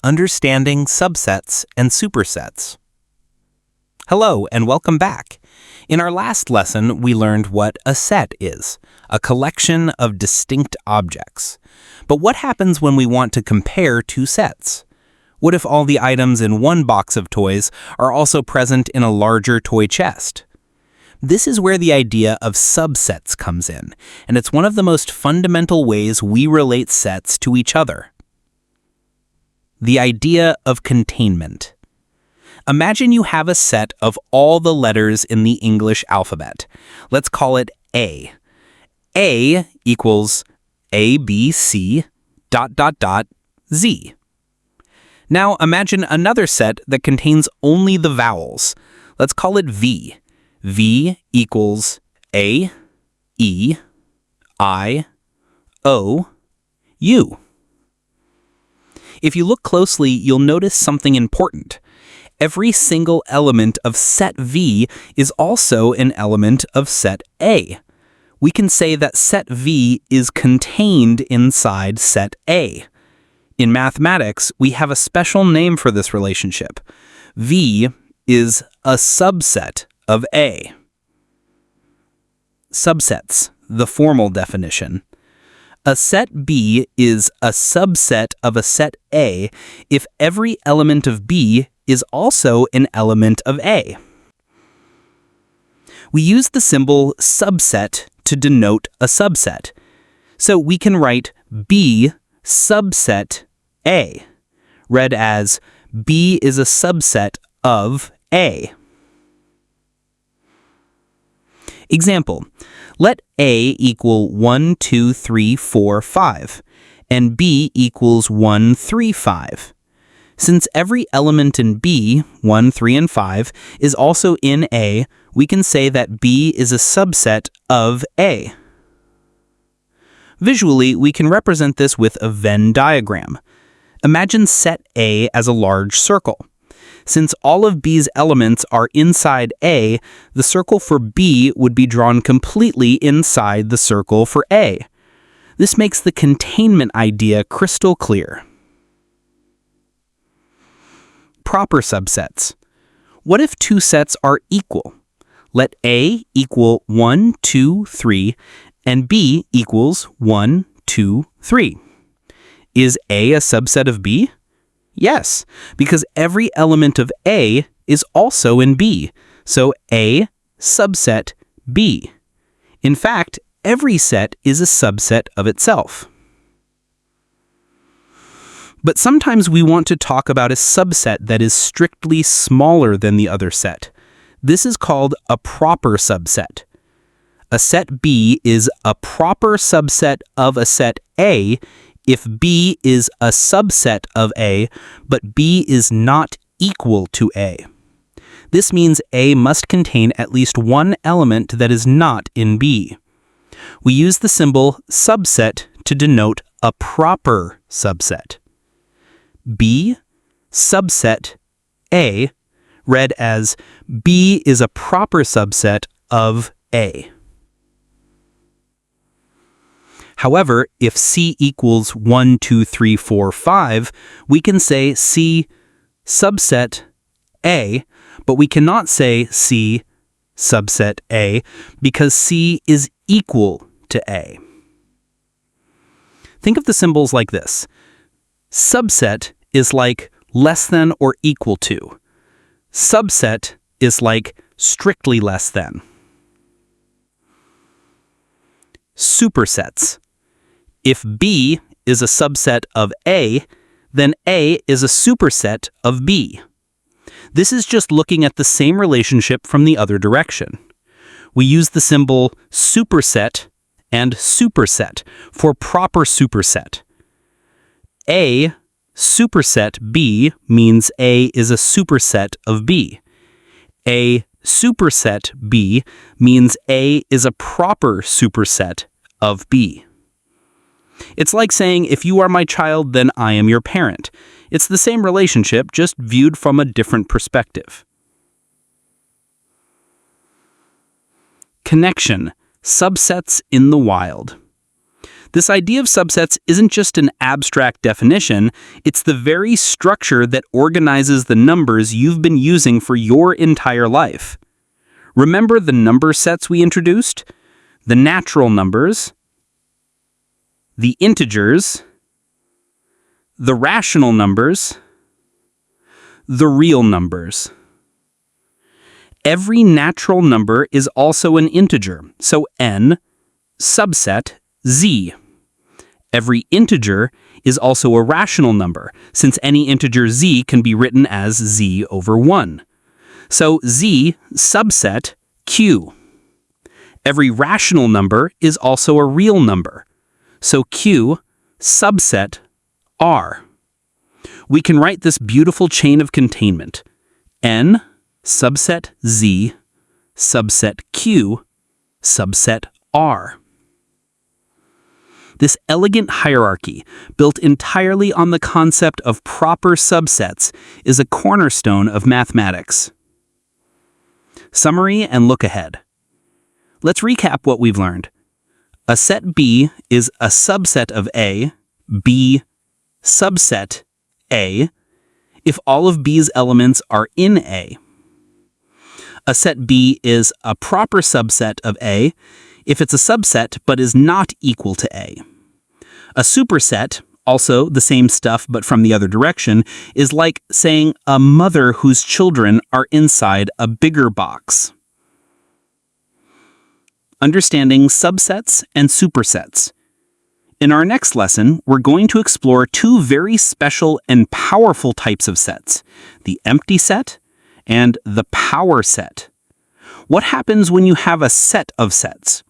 Understanding Subsets and Supersets. Hello and welcome back. In our last lesson, we learned what a set is, a collection of distinct objects. But what happens when we want to compare two sets? What if all the items in one box of toys are also present in a larger toy chest? This is where the idea of subsets comes in, and it's one of the most fundamental ways we relate sets to each other. The idea of containment. Imagine you have a set of all the letters in the English alphabet. Let's call it A. A equals A, B, C, ... Z. Now imagine another set that contains only the vowels. Let's call it V. V equals A, E, I, O, U. If you look closely, you'll notice something important. Every single element of set V is also an element of set A. We can say that set V is contained inside set A. In mathematics, we have a special name for this relationship. V is a subset of A. Subsets, the formal definition. A set B is a subset of a set A if every element of B is also an element of A. We use the symbol subset to denote a subset. So we can write B subset A, read as B is a subset of A. Example, let A equal 1, 2, 3, 4, 5, and B equals 1, 3, 5. Since every element in B, 1, 3, and 5, is also in A, we can say that B is a subset of A. Visually, we can represent this with a Venn diagram. Imagine set A as a large circle. Since all of B's elements are inside A, the circle for B would be drawn completely inside the circle for A. This makes the containment idea crystal clear. Proper subsets. What if two sets are equal? Let A equal 1, 2, 3, and B equals 1, 2, 3. Is A a subset of B? Yes, because every element of A is also in B, so A subset B. In fact, every set is a subset of itself. But sometimes we want to talk about a subset that is strictly smaller than the other set. This is called a proper subset. A set B is a proper subset of a set A if B is a subset of A, but B is not equal to A. This means A must contain at least one element that is not in B. We use the symbol subset to denote a proper subset. B subset A, read as B is a proper subset of A. However, if C equals 1, 2, 3, 4, 5, we can say C subset A, but we cannot say C subset A because C is equal to A. Think of the symbols like this. Subset is like less than or equal to. Subset is like strictly less than. Supersets. If B is a subset of A, then A is a superset of B. This is just looking at the same relationship from the other direction. We use the symbol superset and superset for proper superset. A superset B means A is a superset of B. A superset B means A is a proper superset of B. It's like saying, if you are my child, then I am your parent. It's the same relationship, just viewed from a different perspective. Connection. Subsets in the wild. This idea of subsets isn't just an abstract definition, it's the very structure that organizes the numbers you've been using for your entire life. Remember the number sets we introduced? The natural numbers, the integers, the rational numbers, the real numbers. Every natural number is also an integer, so n, subset, z. Every integer is also a rational number, since any integer z can be written as z over 1. So z, subset, q. Every rational number is also a real number, so q, subset, r. We can write this beautiful chain of containment. N, subset z, subset q, subset r. This elegant hierarchy, built entirely on the concept of proper subsets, is a cornerstone of mathematics. Summary and look ahead. Let's recap what we've learned. A set B is a subset of A, B, subset A, if all of B's elements are in A. A set B is a proper subset of A if it's a subset but is not equal to A. A superset, also the same stuff but from the other direction, is like saying a mother whose children are inside a bigger box. Understanding subsets and supersets. In our next lesson, we're going to explore two very special and powerful types of sets, the empty set and the power set. What happens when you have a set of sets?